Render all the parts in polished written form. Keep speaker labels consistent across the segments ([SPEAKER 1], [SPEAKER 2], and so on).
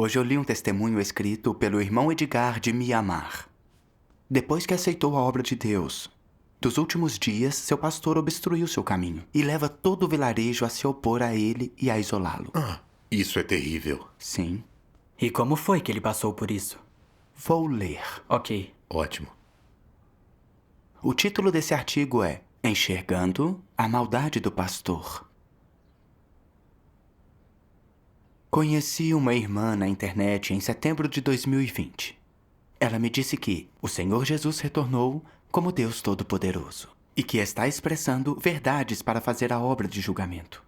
[SPEAKER 1] Hoje eu li um testemunho escrito pelo irmão Edgar de Mianmar. Depois que aceitou a obra de Deus, dos últimos dias, seu pastor obstruiu seu caminho e leva todo o vilarejo a se opor a ele e a isolá-lo.
[SPEAKER 2] Isso é terrível.
[SPEAKER 1] Sim,
[SPEAKER 3] E como foi que ele passou por isso?
[SPEAKER 1] vou ler.
[SPEAKER 3] Ok.
[SPEAKER 2] Ótimo.
[SPEAKER 1] O título desse artigo é Enxergando a Maldade do Pastor. Conheci uma irmã na internet em setembro de 2020. Ela me disse que o Senhor Jesus retornou como Deus Todo-Poderoso e que está expressando verdades para fazer a obra de julgamento.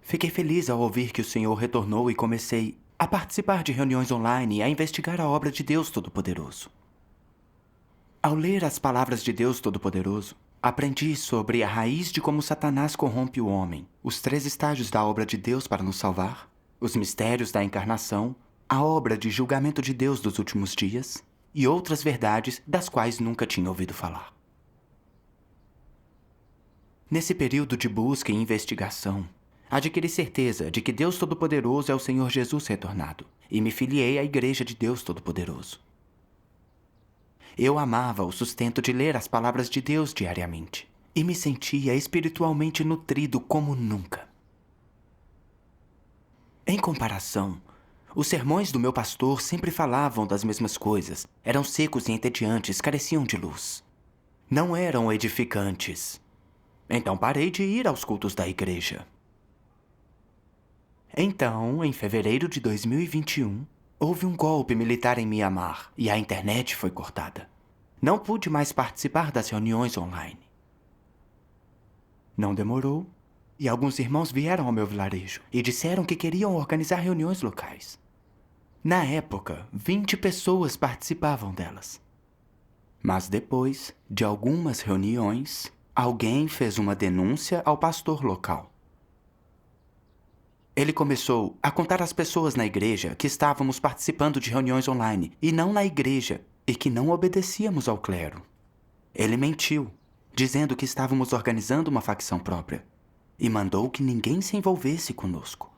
[SPEAKER 1] Fiquei feliz ao ouvir que o Senhor retornou e comecei a participar de reuniões online e a investigar a obra de Deus Todo-Poderoso. Ao ler as palavras de Deus Todo-Poderoso, aprendi sobre a raiz de como Satanás corrompe o homem, os 3 estágios da obra de Deus para nos salvar, os mistérios da encarnação, a obra de julgamento de Deus dos últimos dias e outras verdades das quais nunca tinha ouvido falar. Nesse período de busca e investigação, adquiri certeza de que Deus Todo-Poderoso é o Senhor Jesus retornado e me filiei à Igreja de Deus Todo-Poderoso. Eu amava o sustento de ler as palavras de Deus diariamente e me sentia espiritualmente nutrido como nunca. Em comparação, os sermões do meu pastor sempre falavam das mesmas coisas, eram secos e entediantes, careciam de luz. Não eram edificantes. Então parei de ir aos cultos da igreja. Então, em fevereiro de 2021, houve um golpe militar em Mianmar e a internet foi cortada. Não pude mais participar das reuniões online. Não demorou, e alguns irmãos vieram ao meu vilarejo e disseram que queriam organizar reuniões locais. Na época, 20 pessoas participavam delas. Mas depois de algumas reuniões, alguém fez uma denúncia ao pastor local. Ele começou a contar às pessoas na igreja que estávamos participando de reuniões online e não na igreja e que não obedecíamos ao clero. Ele mentiu, dizendo que estávamos organizando uma facção própria e mandou que ninguém se envolvesse conosco.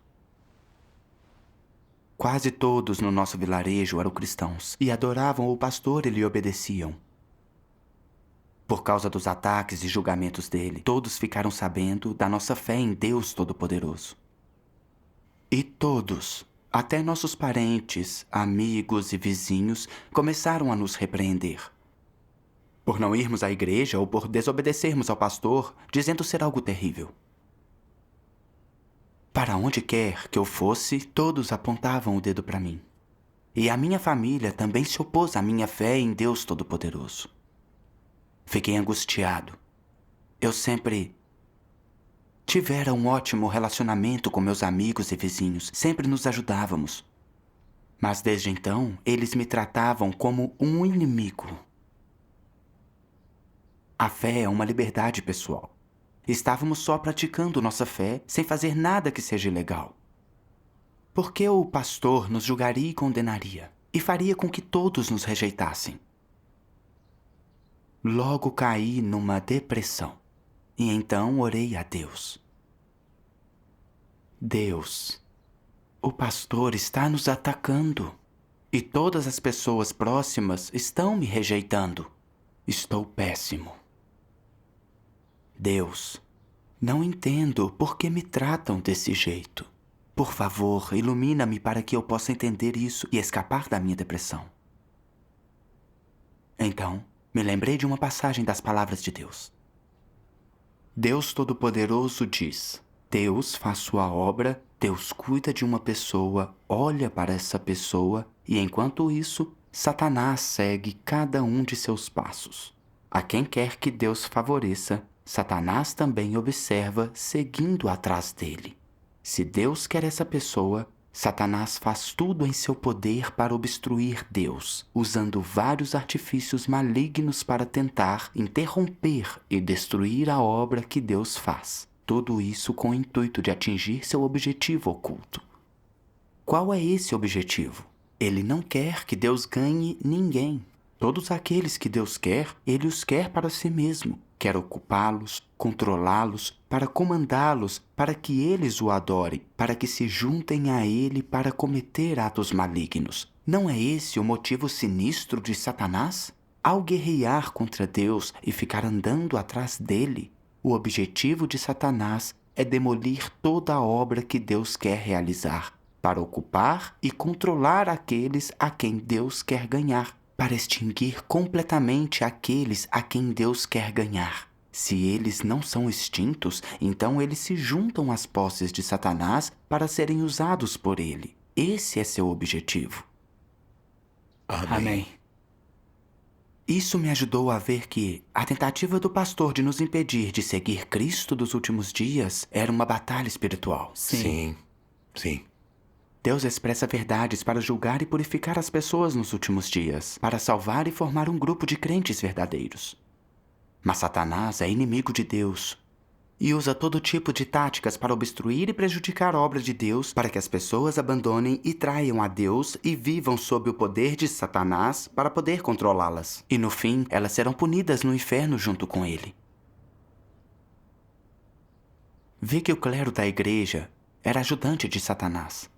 [SPEAKER 1] Quase todos no nosso vilarejo eram cristãos e adoravam o pastor e lhe obedeciam. Por causa dos ataques e julgamentos dele, todos ficaram sabendo da nossa fé em Deus Todo-Poderoso. E todos, até nossos parentes, amigos e vizinhos, começaram a nos repreender. Por não irmos à igreja ou por desobedecermos ao pastor, dizendo ser algo terrível. Para onde quer que eu fosse, todos apontavam o dedo para mim. E a minha família também se opôs à minha fé em Deus Todo-Poderoso. Fiquei angustiado. Eu sempre tivera um ótimo relacionamento com meus amigos e vizinhos, sempre nos ajudávamos. Mas desde então, eles me tratavam como um inimigo. A fé é uma liberdade pessoal. Estávamos só praticando nossa fé sem fazer nada que seja ilegal. Por que o pastor nos julgaria e condenaria e faria com que todos nos rejeitassem? Logo caí numa depressão e então orei a Deus. Deus, o pastor está nos atacando e todas as pessoas próximas estão me rejeitando. Estou péssimo. Deus, não entendo por que me tratam desse jeito. Por favor, ilumina-me para que eu possa entender isso e escapar da minha depressão. Então, me lembrei de uma passagem das palavras de Deus. Deus Todo-Poderoso diz: Deus faz sua obra, Deus cuida de uma pessoa, olha para essa pessoa e, enquanto isso, Satanás segue cada um de seus passos. A quem quer que Deus favoreça, Satanás também observa, seguindo atrás dele. Se Deus quer essa pessoa, Satanás faz tudo em seu poder para obstruir Deus, usando vários artifícios malignos para tentar interromper e destruir a obra que Deus faz. Tudo isso com o intuito de atingir seu objetivo oculto. Qual é esse objetivo? Ele não quer que Deus ganhe ninguém. Todos aqueles que Deus quer, Ele os quer para si mesmo. Quer ocupá-los, controlá-los, para comandá-los, para que eles o adorem, para que se juntem a Ele para cometer atos malignos. Não é esse o motivo sinistro de Satanás? Ao guerrear contra Deus e ficar andando atrás dele, o objetivo de Satanás é demolir toda a obra que Deus quer realizar, para ocupar e controlar aqueles a quem Deus quer ganhar, para extinguir completamente aqueles a quem Deus quer ganhar. Se eles não são extintos, então eles se juntam às posses de Satanás para serem usados por ele. Esse é seu objetivo.
[SPEAKER 3] Amém.
[SPEAKER 1] Isso me ajudou a ver que a tentativa do pastor de nos impedir de seguir Cristo dos últimos dias era uma batalha espiritual.
[SPEAKER 2] Sim. Sim.
[SPEAKER 1] Deus expressa verdades para julgar e purificar as pessoas nos últimos dias, para salvar e formar um grupo de crentes verdadeiros. Mas Satanás é inimigo de Deus e usa todo tipo de táticas para obstruir e prejudicar a obra de Deus, para que as pessoas abandonem e traiam a Deus e vivam sob o poder de Satanás para poder controlá-las. E no fim, elas serão punidas no inferno junto com ele. Vi que o clero da igreja era ajudante de Satanás.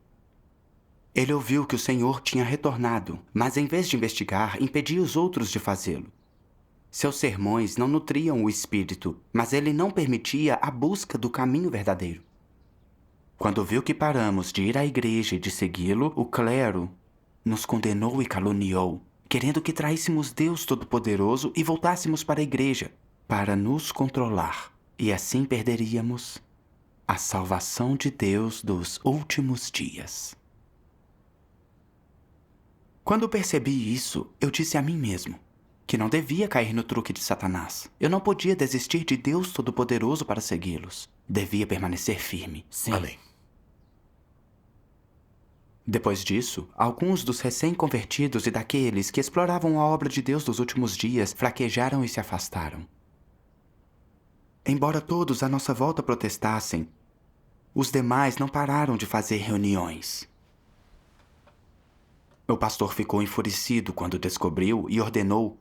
[SPEAKER 1] Ele ouviu que o Senhor tinha retornado, mas em vez de investigar, impedia os outros de fazê-lo. Seus sermões não nutriam o espírito, mas ele não permitia a busca do caminho verdadeiro. Quando viu que paramos de ir à igreja e de segui-lo, o clero nos condenou e caluniou, querendo que traíssemos Deus Todo-Poderoso e voltássemos para a igreja, para nos controlar. E assim perderíamos a salvação de Deus dos últimos dias. Quando percebi isso, eu disse a mim mesmo que não devia cair no truque de Satanás. Eu não podia desistir de Deus Todo-Poderoso para segui-los. Devia permanecer firme.
[SPEAKER 3] Sim.
[SPEAKER 2] Amém.
[SPEAKER 1] Depois disso, alguns dos recém-convertidos e daqueles que exploravam a obra de Deus dos últimos dias fraquejaram e se afastaram. Embora todos à nossa volta protestassem, os demais não pararam de fazer reuniões. O pastor ficou enfurecido quando descobriu e ordenou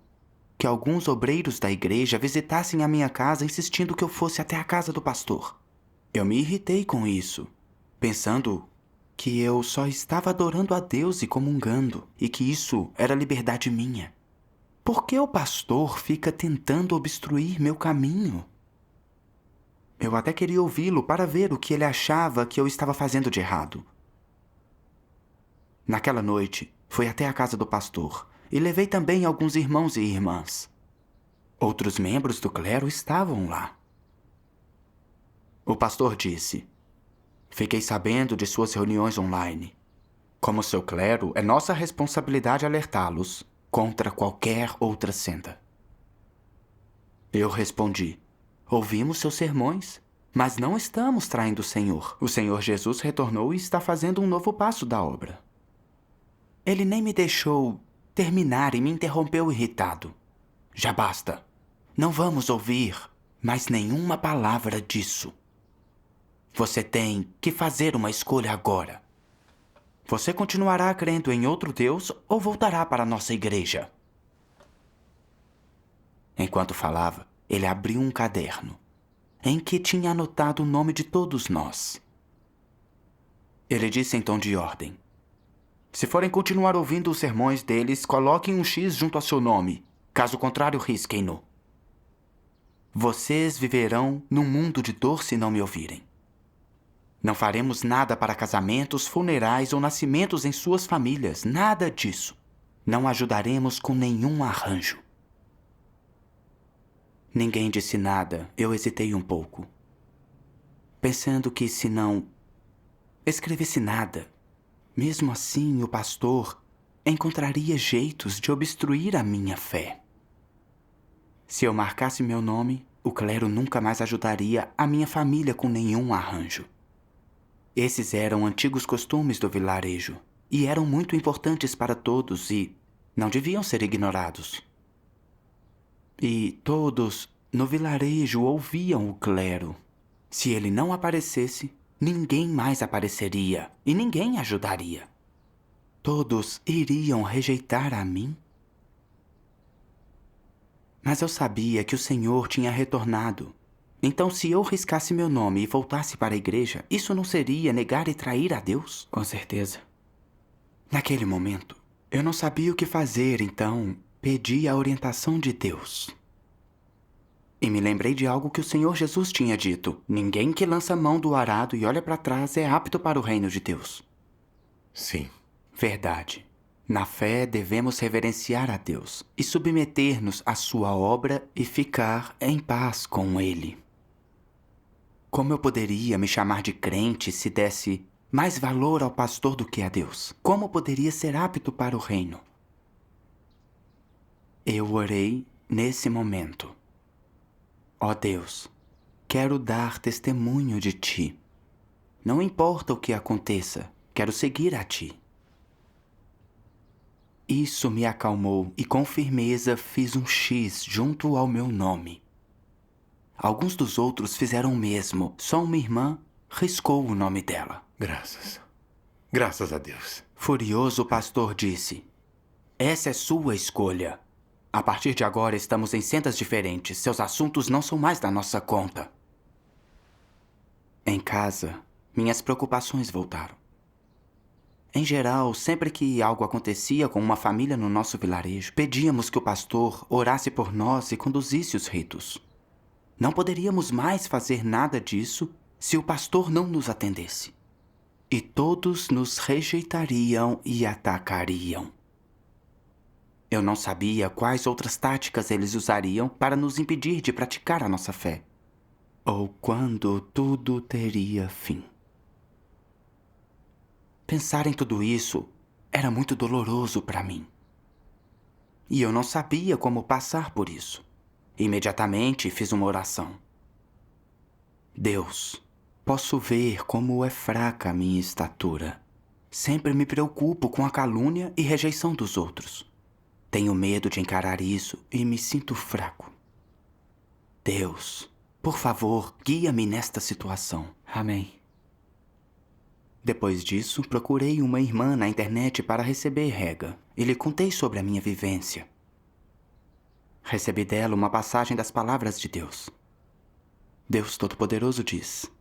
[SPEAKER 1] que alguns obreiros da igreja visitassem a minha casa insistindo que eu fosse até a casa do pastor. Eu me irritei com isso, pensando que eu só estava adorando a Deus e comungando, e que isso era liberdade minha. Por que o pastor fica tentando obstruir meu caminho? Eu até queria ouvi-lo para ver o que ele achava que eu estava fazendo de errado. Naquela noite, fui até a casa do pastor e levei também alguns irmãos e irmãs. Outros membros do clero estavam lá. O pastor disse: "Fiquei sabendo de suas reuniões online. Como seu clero, é nossa responsabilidade alertá-los contra qualquer outra senda." Eu respondi: "Ouvimos seus sermões, mas não estamos traindo o Senhor. O Senhor Jesus retornou e está fazendo um novo passo da obra." Ele nem me deixou terminar e me interrompeu irritado. "Já basta. Não vamos ouvir mais nenhuma palavra disso. Você tem que fazer uma escolha agora. Você continuará crendo em outro Deus ou voltará para a nossa igreja?" Enquanto falava, ele abriu um caderno em que tinha anotado o nome de todos nós. Ele disse em tom de ordem: "Se forem continuar ouvindo os sermões deles, coloquem um X junto ao seu nome. Caso contrário, risquem-no. Vocês viverão num mundo de dor se não me ouvirem. Não faremos nada para casamentos, funerais ou nascimentos em suas famílias. Nada disso. Não ajudaremos com nenhum arranjo." Ninguém disse nada. Eu hesitei um pouco, pensando que se não escrevesse nada, mesmo assim o pastor encontraria jeitos de obstruir a minha fé. Se eu marcasse meu nome, o clero nunca mais ajudaria a minha família com nenhum arranjo. Esses eram antigos costumes do vilarejo e eram muito importantes para todos e não deviam ser ignorados. E todos no vilarejo ouviam o clero. Se ele não aparecesse, ninguém mais apareceria e ninguém ajudaria. Todos iriam rejeitar a mim? Mas eu sabia que o Senhor tinha retornado. Então, se eu riscasse meu nome e voltasse para a igreja, isso não seria negar e trair a Deus?
[SPEAKER 3] Com certeza.
[SPEAKER 1] Naquele momento, eu não sabia o que fazer, então pedi a orientação de Deus. E me lembrei de algo que o Senhor Jesus tinha dito: ninguém que lança mão do arado e olha para trás é apto para o reino de Deus.
[SPEAKER 2] Sim.
[SPEAKER 1] Verdade. Na fé, devemos reverenciar a Deus e submeter-nos à sua obra e ficar em paz com Ele. Como eu poderia me chamar de crente se desse mais valor ao pastor do que a Deus? Como poderia ser apto para o reino? Eu orei nesse momento. Ó Deus, quero dar testemunho de Ti. Não importa o que aconteça, quero seguir a Ti. Isso me acalmou e com firmeza fiz um X junto ao meu nome. Alguns dos outros fizeram o mesmo, só uma irmã riscou o nome dela.
[SPEAKER 2] Graças. Graças a Deus.
[SPEAKER 1] Furioso, o pastor disse: essa é sua escolha. A partir de agora estamos em sendas diferentes. Seus assuntos não são mais da nossa conta. Em casa, minhas preocupações voltaram. Em geral, sempre que algo acontecia com uma família no nosso vilarejo, pedíamos que o pastor orasse por nós e conduzisse os ritos. Não poderíamos mais fazer nada disso se o pastor não nos atendesse. E todos nos rejeitariam e atacariam. Eu não sabia quais outras táticas eles usariam para nos impedir de praticar a nossa fé, ou quando tudo teria fim. Pensar em tudo isso era muito doloroso para mim. E eu não sabia como passar por isso. Imediatamente fiz uma oração. Deus, posso ver como é fraca a minha estatura. Sempre me preocupo com a calúnia e rejeição dos outros. Tenho medo de encarar isso e me sinto fraco. Deus, por favor, guia-me nesta situação.
[SPEAKER 3] Amém.
[SPEAKER 1] Depois disso, procurei uma irmã na internet para receber rega e lhe contei sobre a minha vivência. Recebi dela uma passagem das palavras de Deus. Deus Todo-Poderoso diz: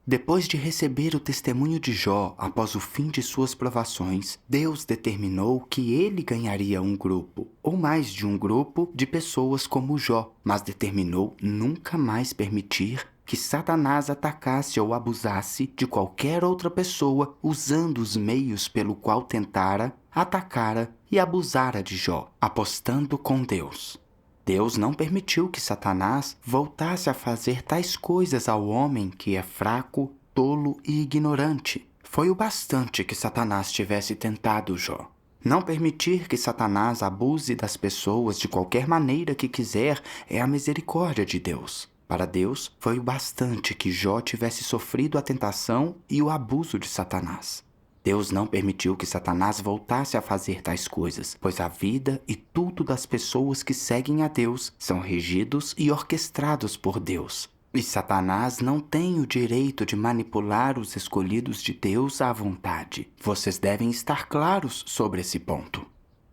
[SPEAKER 1] depois de receber o testemunho de Jó após o fim de suas provações, Deus determinou que ele ganharia um grupo, ou mais de um grupo, de pessoas como Jó, mas determinou nunca mais permitir que Satanás atacasse ou abusasse de qualquer outra pessoa usando os meios pelo qual tentara, atacara e abusara de Jó, apostando com Deus. Deus não permitiu que Satanás voltasse a fazer tais coisas ao homem que é fraco, tolo e ignorante. Foi o bastante que Satanás tivesse tentado Jó. Não permitir que Satanás abuse das pessoas de qualquer maneira que quiser é a misericórdia de Deus. Para Deus, foi o bastante que Jó tivesse sofrido a tentação e o abuso de Satanás. Deus não permitiu que Satanás voltasse a fazer tais coisas, pois a vida e tudo das pessoas que seguem a Deus são regidos e orquestrados por Deus. E Satanás não tem o direito de manipular os escolhidos de Deus à vontade. Vocês devem estar claros sobre esse ponto.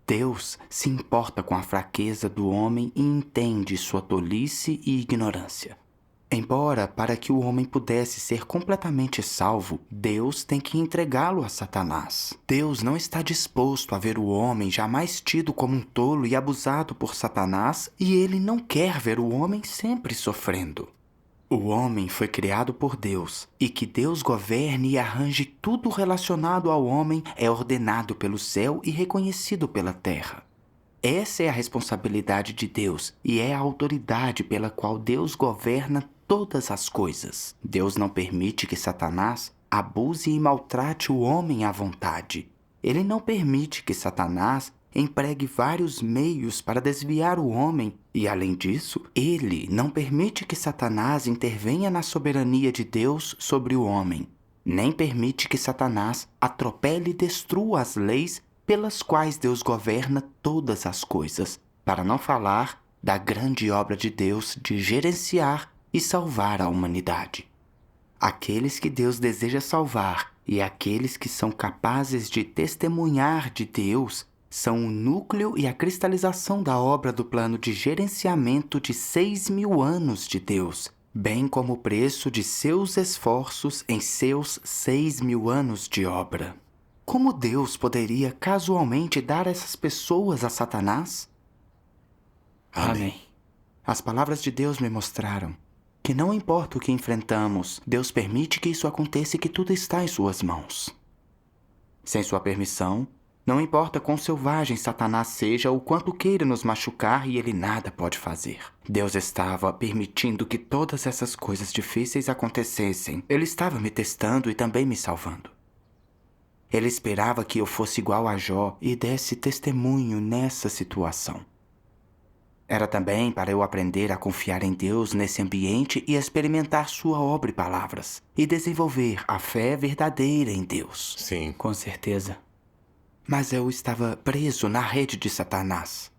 [SPEAKER 1] Deus se importa com a fraqueza do homem e entende sua tolice e ignorância. Embora, para que o homem pudesse ser completamente salvo, Deus tem que entregá-lo a Satanás. Deus não está disposto a ver o homem jamais tido como um tolo e abusado por Satanás, e ele não quer ver o homem sempre sofrendo. O homem foi criado por Deus, e que Deus governe e arranje tudo relacionado ao homem é ordenado pelo céu e reconhecido pela terra. Essa é a responsabilidade de Deus e é a autoridade pela qual Deus governa todas as coisas. Deus não permite que Satanás abuse e maltrate o homem à vontade. Ele não permite que Satanás empregue vários meios para desviar o homem e, além disso, ele não permite que Satanás intervenha na soberania de Deus sobre o homem, nem permite que Satanás atropele e destrua as leis pelas quais Deus governa todas as coisas, para não falar da grande obra de Deus de gerenciar e salvar a humanidade. Aqueles que Deus deseja salvar e aqueles que são capazes de testemunhar de Deus são o núcleo e a cristalização da obra do plano de gerenciamento de 6.000 anos de Deus, bem como o preço de seus esforços em seus 6.000 anos de obra. Como Deus poderia casualmente dar essas pessoas a Satanás?
[SPEAKER 3] Amém.
[SPEAKER 1] As palavras de Deus me mostraram que não importa o que enfrentamos, Deus permite que isso aconteça e que tudo está em suas mãos. Sem sua permissão, não importa quão selvagem Satanás seja ou quanto queira nos machucar, e ele nada pode fazer. Deus estava permitindo que todas essas coisas difíceis acontecessem. Ele estava me testando e também me salvando. Ele esperava que eu fosse igual a Jó e desse testemunho nessa situação. Era também para eu aprender a confiar em Deus nesse ambiente e experimentar sua obra e palavras, e desenvolver a fé verdadeira em Deus.
[SPEAKER 2] Sim.
[SPEAKER 3] Com certeza.
[SPEAKER 1] Mas eu estava preso na rede de Satanás.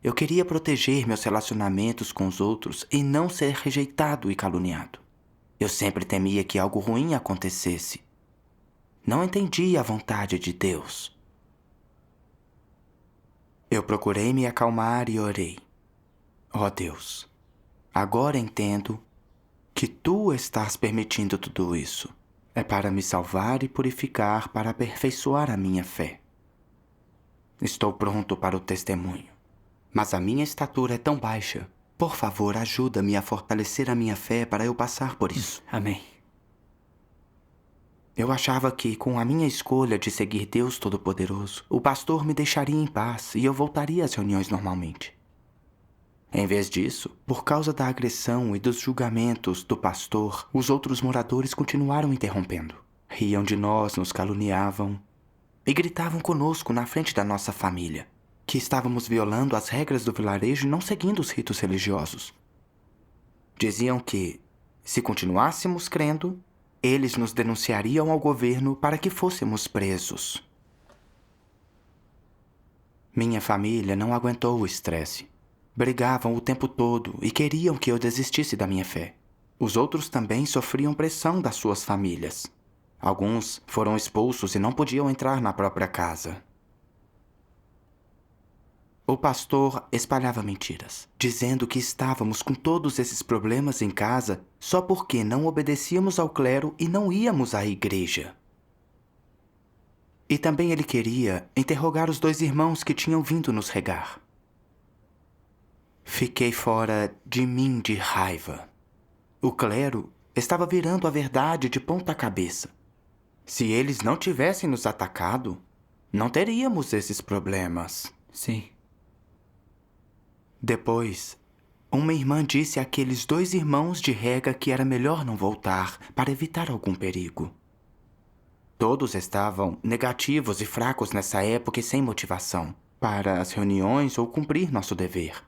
[SPEAKER 1] Eu queria proteger meus relacionamentos com os outros e não ser rejeitado e caluniado. Eu sempre temia que algo ruim acontecesse. Não entendia a vontade de Deus. Eu procurei me acalmar e orei. Ó Deus, agora entendo que Tu estás permitindo tudo isso. É para me salvar e purificar, para aperfeiçoar a minha fé. Estou pronto para o testemunho, mas a minha estatura é tão baixa. Por favor, ajuda-me a fortalecer a minha fé para eu passar por isso.
[SPEAKER 3] Amém.
[SPEAKER 1] Eu achava que, com a minha escolha de seguir Deus Todo-Poderoso, o pastor me deixaria em paz e eu voltaria às reuniões normalmente. Em vez disso, por causa da agressão e dos julgamentos do pastor, os outros moradores continuaram interrompendo. Riam de nós, nos caluniavam e gritavam conosco na frente da nossa família, que estávamos violando as regras do vilarejo e não seguindo os ritos religiosos. Diziam que, se continuássemos crendo, eles nos denunciariam ao governo para que fôssemos presos. Minha família não aguentou o estresse. Brigavam o tempo todo e queriam que eu desistisse da minha fé. Os outros também sofriam pressão das suas famílias. Alguns foram expulsos e não podiam entrar na própria casa. O pastor espalhava mentiras, dizendo que estávamos com todos esses problemas em casa só porque não obedecíamos ao clero e não íamos à igreja. E também ele queria interrogar os 2 irmãos que tinham vindo nos regar. Fiquei fora de mim de raiva. O clero estava virando a verdade de ponta cabeça. Se eles não tivessem nos atacado, não teríamos esses problemas.
[SPEAKER 3] Sim.
[SPEAKER 1] Depois, uma irmã disse àqueles 2 irmãos de rega que era melhor não voltar para evitar algum perigo. Todos estavam negativos e fracos nessa época e sem motivação para as reuniões ou cumprir nosso dever.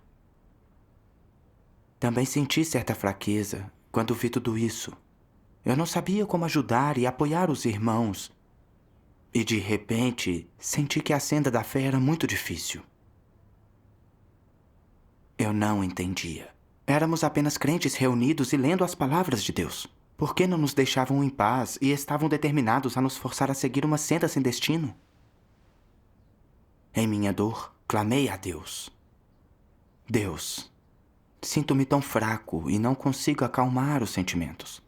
[SPEAKER 1] Também senti certa fraqueza quando vi tudo isso. Eu não sabia como ajudar e apoiar os irmãos. E de repente, senti que a senda da fé era muito difícil. Eu não entendia. Éramos apenas crentes reunidos e lendo as palavras de Deus. Por que não nos deixavam em paz e estavam determinados a nos forçar a seguir uma senda sem destino? Em minha dor, clamei a Deus. Deus, sinto-me tão fraco e não consigo acalmar os sentimentos.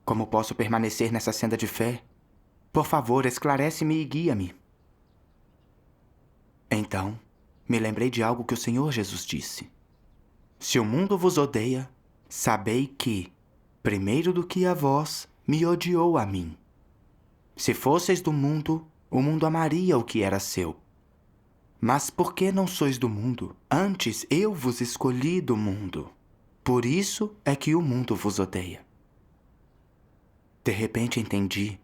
[SPEAKER 1] Como posso permanecer nessa senda de fé? Por favor, esclarece-me e guia-me. Então, me lembrei de algo que o Senhor Jesus disse. Se o mundo vos odeia, sabei que, primeiro do que a vós, me odiou a mim. Se fosseis do mundo, o mundo amaria o que era seu. Mas por que não sois do mundo? Antes eu vos escolhi do mundo. Por isso é que o mundo vos odeia. De repente entendi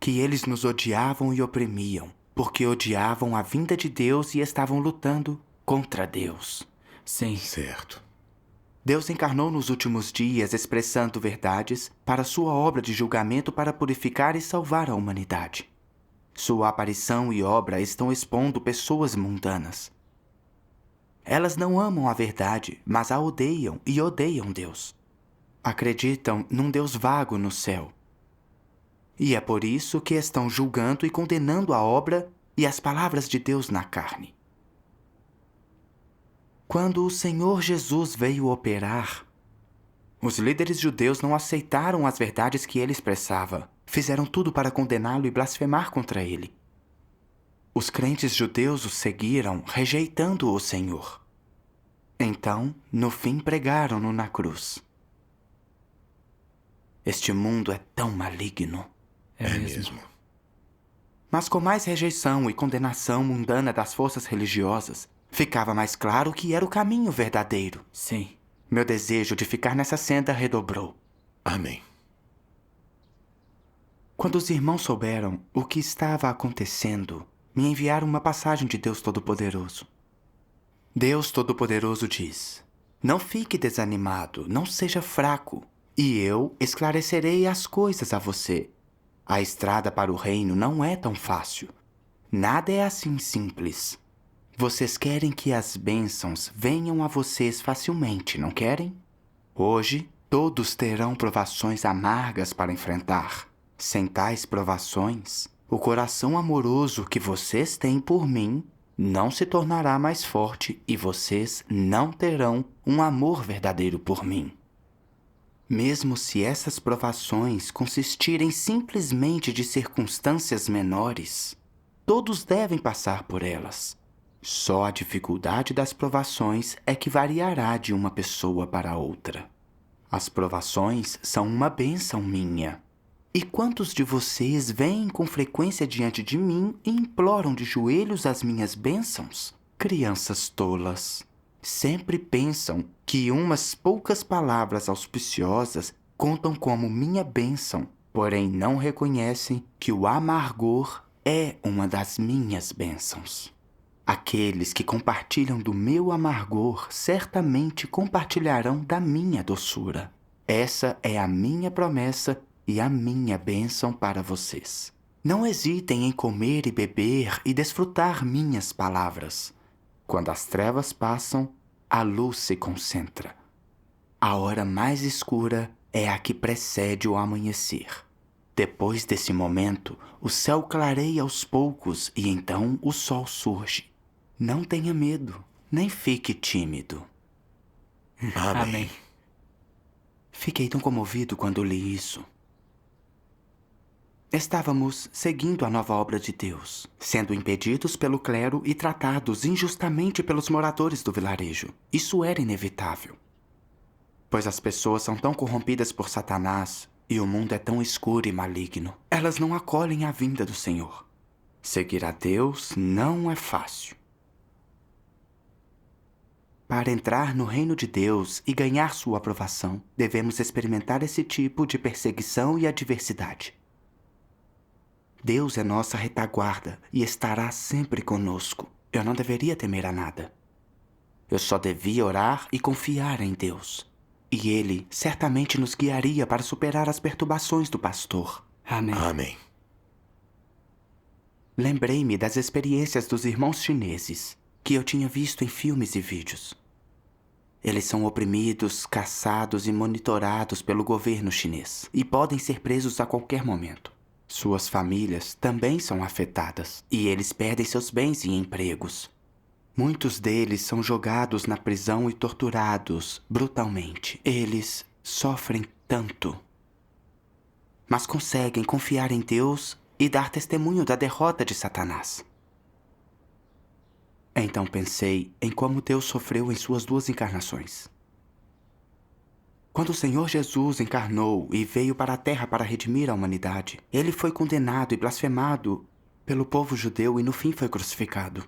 [SPEAKER 1] que eles nos odiavam e oprimiam, porque odiavam a vinda de Deus e estavam lutando contra Deus.
[SPEAKER 3] Sim.
[SPEAKER 2] Certo.
[SPEAKER 1] Deus encarnou nos últimos dias expressando verdades para sua obra de julgamento para purificar e salvar a humanidade. Sua aparição e obra estão expondo pessoas mundanas. Elas não amam a verdade, mas a odeiam e odeiam Deus. Acreditam num Deus vago no céu. E é por isso que estão julgando e condenando a obra e as palavras de Deus na carne. Quando o Senhor Jesus veio operar, os líderes judeus não aceitaram as verdades que ele expressava. Fizeram tudo para condená-lo e blasfemar contra ele. Os crentes judeus o seguiram, rejeitando o Senhor. Então, no fim, pregaram-no na cruz. Este mundo é tão maligno.
[SPEAKER 3] É mesmo.
[SPEAKER 1] Mas com mais rejeição e condenação mundana das forças religiosas, ficava mais claro que era o caminho verdadeiro.
[SPEAKER 3] Sim.
[SPEAKER 1] Meu desejo de ficar nessa senda redobrou.
[SPEAKER 2] Amém.
[SPEAKER 1] Quando os irmãos souberam o que estava acontecendo, me enviaram uma passagem de Deus Todo-Poderoso. Deus Todo-Poderoso diz: não fique desanimado, não seja fraco, e eu esclarecerei as coisas a você. A estrada para o reino não é tão fácil. Nada é assim simples. Vocês querem que as bênçãos venham a vocês facilmente, não querem? Hoje, todos terão provações amargas para enfrentar. Sem tais provações, o coração amoroso que vocês têm por mim não se tornará mais forte e vocês não terão um amor verdadeiro por mim. Mesmo se essas provações consistirem simplesmente de circunstâncias menores, todos devem passar por elas. Só a dificuldade das provações é que variará de uma pessoa para outra. As provações são uma bênção minha. E quantos de vocês vêm com frequência diante de mim e imploram de joelhos as minhas bênçãos? Crianças tolas. Sempre pensam que umas poucas palavras auspiciosas contam como minha bênção, porém não reconhecem que o amargor é uma das minhas bênçãos. Aqueles que compartilham do meu amargor certamente compartilharão da minha doçura. Essa é a minha promessa e a minha bênção para vocês. Não hesitem em comer e beber e desfrutar minhas palavras. Quando as trevas passam, a luz se concentra. A hora mais escura é a que precede o amanhecer. Depois desse momento, o céu clareia aos poucos e então o sol surge. Não tenha medo, nem fique tímido.
[SPEAKER 2] Amém.
[SPEAKER 1] Fiquei tão comovido quando li isso. Estávamos seguindo a nova obra de Deus, sendo impedidos pelo clero e tratados injustamente pelos moradores do vilarejo. Isso era inevitável. Pois as pessoas são tão corrompidas por Satanás e o mundo é tão escuro e maligno. Elas não acolhem a vinda do Senhor. Seguir a Deus não é fácil. Para entrar no reino de Deus e ganhar sua aprovação, devemos experimentar esse tipo de perseguição e adversidade. Deus é nossa retaguarda e estará sempre conosco. Eu não deveria temer a nada. Eu só devia orar e confiar em Deus. E Ele certamente nos guiaria para superar as perturbações do pastor.
[SPEAKER 3] Amém.
[SPEAKER 2] Amém.
[SPEAKER 1] Lembrei-me das experiências dos irmãos chineses, que eu tinha visto em filmes e vídeos. Eles são oprimidos, caçados e monitorados pelo governo chinês e podem ser presos a qualquer momento. Suas famílias também são afetadas e eles perdem seus bens e empregos. Muitos deles são jogados na prisão e torturados brutalmente. Eles sofrem tanto, mas conseguem confiar em Deus e dar testemunho da derrota de Satanás. Então pensei em como Deus sofreu em suas 2 encarnações. Quando o Senhor Jesus encarnou e veio para a terra para redimir a humanidade, ele foi condenado e blasfemado pelo povo judeu e no fim foi crucificado.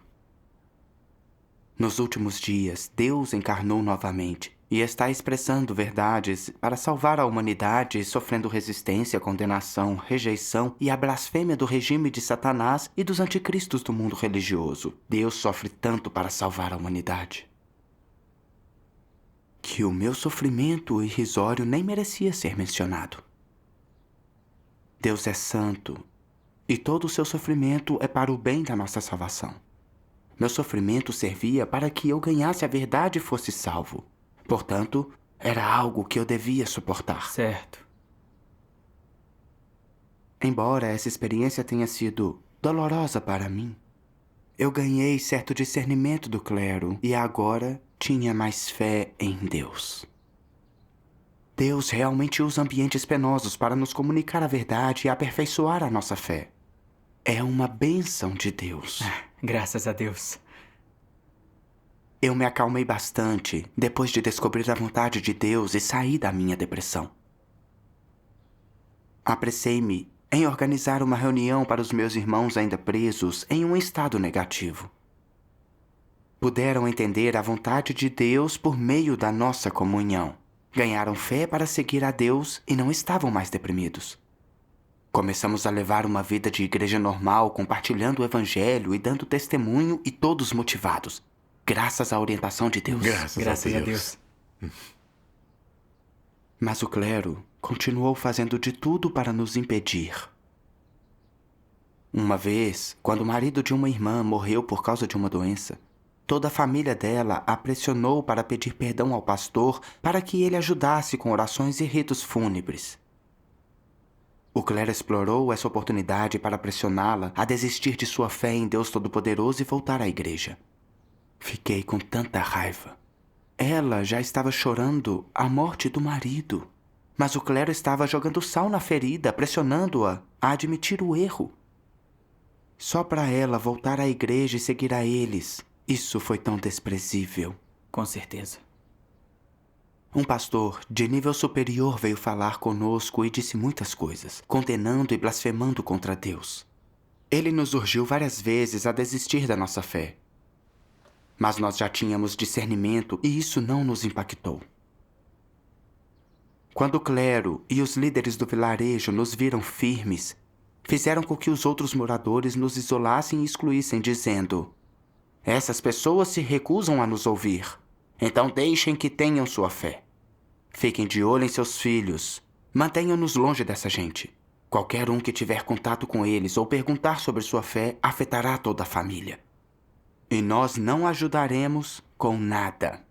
[SPEAKER 1] Nos últimos dias, Deus encarnou novamente e está expressando verdades para salvar a humanidade, sofrendo resistência, condenação, rejeição e a blasfêmia do regime de Satanás e dos anticristos do mundo religioso. Deus sofre tanto para salvar a humanidade que o meu sofrimento irrisório nem merecia ser mencionado. Deus é santo e todo o seu sofrimento é para o bem da nossa salvação. Meu sofrimento servia para que eu ganhasse a verdade e fosse salvo. Portanto, era algo que eu devia suportar.
[SPEAKER 3] Certo.
[SPEAKER 1] Embora essa experiência tenha sido dolorosa para mim, eu ganhei certo discernimento do clero e agora tinha mais fé em Deus. Deus realmente usa ambientes penosos para nos comunicar a verdade e aperfeiçoar a nossa fé. É uma bênção de Deus.
[SPEAKER 3] Graças a Deus.
[SPEAKER 1] Eu me acalmei bastante depois de descobrir a vontade de Deus e sair da minha depressão. Apressei-me em organizar uma reunião para os meus irmãos ainda presos em um estado negativo. Puderam entender a vontade de Deus por meio da nossa comunhão. Ganharam fé para seguir a Deus e não estavam mais deprimidos. Começamos a levar uma vida de igreja normal, compartilhando o evangelho e dando testemunho e todos motivados, graças à orientação de Deus.
[SPEAKER 2] Graças a Deus.
[SPEAKER 1] Mas o clero continuou fazendo de tudo para nos impedir. Uma vez, quando o marido de uma irmã morreu por causa de uma doença, toda a família dela a pressionou para pedir perdão ao pastor para que ele ajudasse com orações e ritos fúnebres. O clero explorou essa oportunidade para pressioná-la a desistir de sua fé em Deus Todo-Poderoso e voltar à igreja. Fiquei com tanta raiva. Ela já estava chorando a morte do marido, mas o clero estava jogando sal na ferida, pressionando-a a admitir o erro. Só para ela voltar à igreja e seguir a eles, isso foi tão desprezível.
[SPEAKER 3] Com certeza.
[SPEAKER 1] Um pastor de nível superior veio falar conosco e disse muitas coisas, condenando e blasfemando contra Deus. Ele nos urgiu várias vezes a desistir da nossa fé. Mas nós já tínhamos discernimento e isso não nos impactou. Quando o clero e os líderes do vilarejo nos viram firmes, fizeram com que os outros moradores nos isolassem e excluíssem, dizendo: essas pessoas se recusam a nos ouvir, então deixem que tenham sua fé. Fiquem de olho em seus filhos. Mantenham-nos longe dessa gente. Qualquer um que tiver contato com eles ou perguntar sobre sua fé afetará toda a família. E nós não ajudaremos com nada.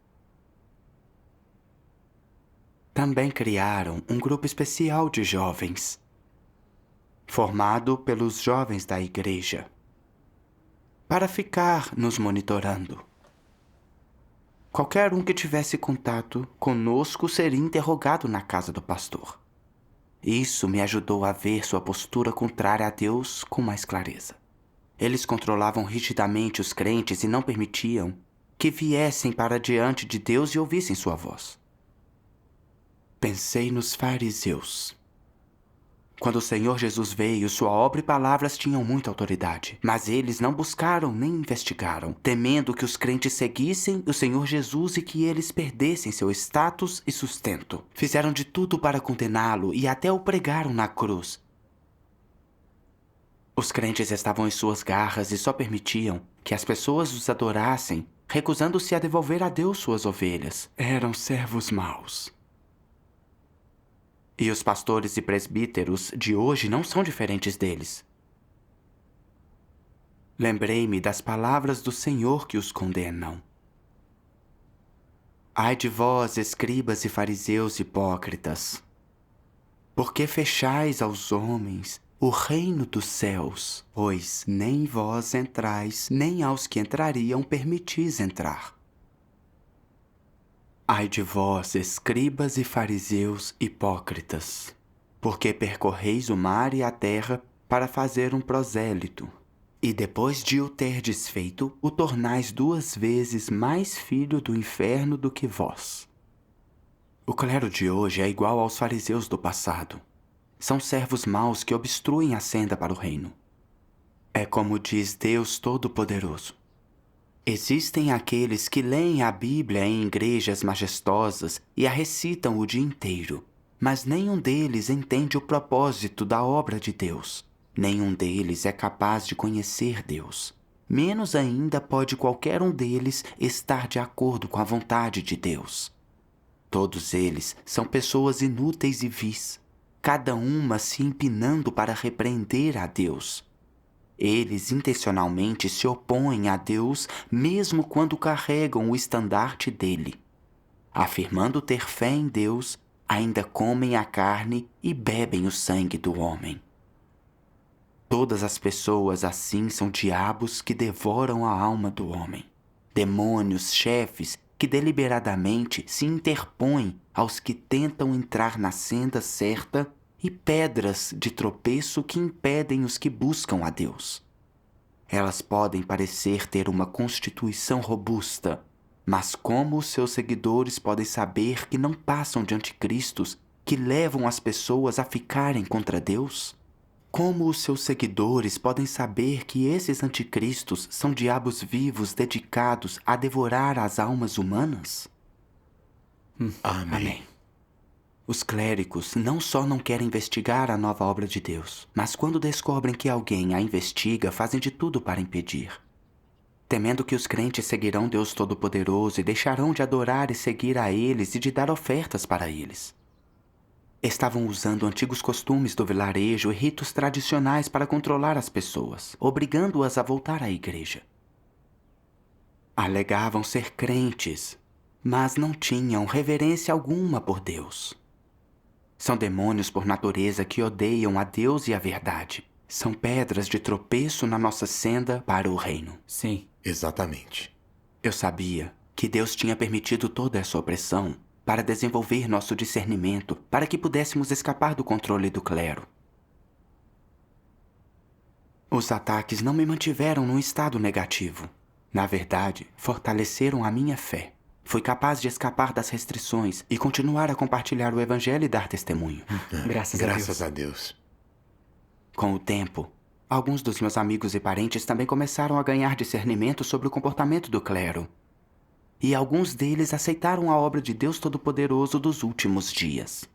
[SPEAKER 1] Também criaram um grupo especial de jovens, formado pelos jovens da igreja, para ficar nos monitorando. Qualquer um que tivesse contato conosco seria interrogado na casa do pastor. Isso me ajudou a ver sua postura contrária a Deus com mais clareza. Eles controlavam rigidamente os crentes e não permitiam que viessem para diante de Deus e ouvissem sua voz. Pensei nos fariseus. Quando o Senhor Jesus veio, sua obra e palavras tinham muita autoridade, mas eles não buscaram nem investigaram, temendo que os crentes seguissem o Senhor Jesus e que eles perdessem seu status e sustento. Fizeram de tudo para condená-lo e até o pregaram na cruz. Os crentes estavam em suas garras e só permitiam que as pessoas os adorassem, recusando-se a devolver a Deus suas ovelhas. Eram servos maus. E os pastores e presbíteros de hoje não são diferentes deles. Lembrei-me das palavras do Senhor que os condenam. Ai de vós, escribas e fariseus hipócritas, porque fechais aos homens o reino dos céus, pois nem vós entrais, nem aos que entrariam permitis entrar. Ai de vós, escribas e fariseus hipócritas, porque percorreis o mar e a terra para fazer um prosélito, e depois de o terdes feito, o tornais 2 vezes mais filho do inferno do que vós. O clero de hoje é igual aos fariseus do passado. São servos maus que obstruem a senda para o reino. É como diz Deus Todo-Poderoso. Existem aqueles que leem a Bíblia em igrejas majestosas e a recitam o dia inteiro, mas nenhum deles entende o propósito da obra de Deus. Nenhum deles é capaz de conhecer Deus. Menos ainda pode qualquer um deles estar de acordo com a vontade de Deus. Todos eles são pessoas inúteis e vis, cada uma se empinando para repreender a Deus. Eles intencionalmente se opõem a Deus mesmo quando carregam o estandarte dele. Afirmando ter fé em Deus, ainda comem a carne e bebem o sangue do homem. Todas as pessoas assim são diabos que devoram a alma do homem. Demônios, chefes, que deliberadamente se interpõem aos que tentam entrar na senda certa e pedras de tropeço que impedem os que buscam a Deus. Elas podem parecer ter uma constituição robusta, mas como os seus seguidores podem saber que não passam de anticristos que levam as pessoas a ficarem contra Deus? Como os seus seguidores podem saber que esses anticristos são diabos vivos dedicados a devorar as almas humanas?
[SPEAKER 2] Amém.
[SPEAKER 1] Os clérigos não só não querem investigar a nova obra de Deus, mas quando descobrem que alguém a investiga, fazem de tudo para impedir. Temendo que os crentes seguirão Deus Todo-Poderoso e deixarão de adorar e seguir a eles e de dar ofertas para eles. Estavam usando antigos costumes do vilarejo e ritos tradicionais para controlar as pessoas, obrigando-as a voltar à igreja. Alegavam ser crentes, mas não tinham reverência alguma por Deus. São demônios por natureza que odeiam a Deus e a verdade. São pedras de tropeço na nossa senda para o reino.
[SPEAKER 3] Sim.
[SPEAKER 2] Exatamente.
[SPEAKER 1] Eu sabia que Deus tinha permitido toda essa opressão para desenvolver nosso discernimento, para que pudéssemos escapar do controle do clero. Os ataques não me mantiveram num estado negativo. Na verdade, fortaleceram a minha fé. Fui capaz de escapar das restrições e continuar a compartilhar o evangelho e dar testemunho.
[SPEAKER 3] Graças a Deus.
[SPEAKER 2] a Deus.
[SPEAKER 1] Com o tempo, alguns dos meus amigos e parentes também começaram a ganhar discernimento sobre o comportamento do clero. E alguns deles aceitaram a obra de Deus Todo-Poderoso dos últimos dias.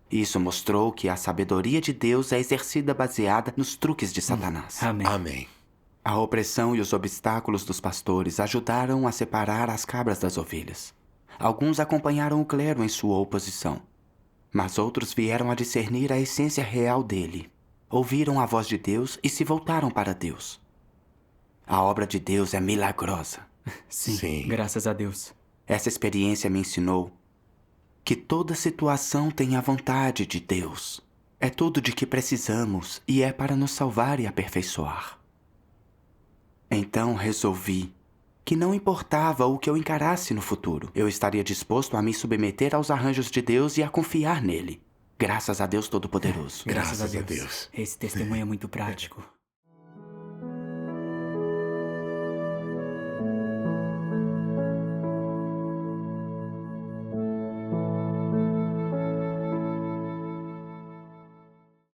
[SPEAKER 1] Isso mostrou que a sabedoria de Deus é exercida baseada nos truques de Satanás.
[SPEAKER 3] Amém.
[SPEAKER 2] Amém.
[SPEAKER 1] A opressão e os obstáculos dos pastores ajudaram a separar as cabras das ovelhas. Alguns acompanharam o clero em sua oposição, mas outros vieram a discernir a essência real dele. Ouviram a voz de Deus e se voltaram para Deus. A obra de Deus é milagrosa.
[SPEAKER 3] Sim. Graças a Deus.
[SPEAKER 1] Essa experiência me ensinou que toda situação tem a vontade de Deus. É tudo de que precisamos e é para nos salvar e aperfeiçoar. Então resolvi que não importava o que eu encarasse no futuro, eu estaria disposto a me submeter aos arranjos de Deus e a confiar nele. Graças a Deus Todo-Poderoso.
[SPEAKER 3] Graças a
[SPEAKER 2] Graças a
[SPEAKER 3] Deus.
[SPEAKER 2] Deus.
[SPEAKER 3] Esse testemunho é muito prático.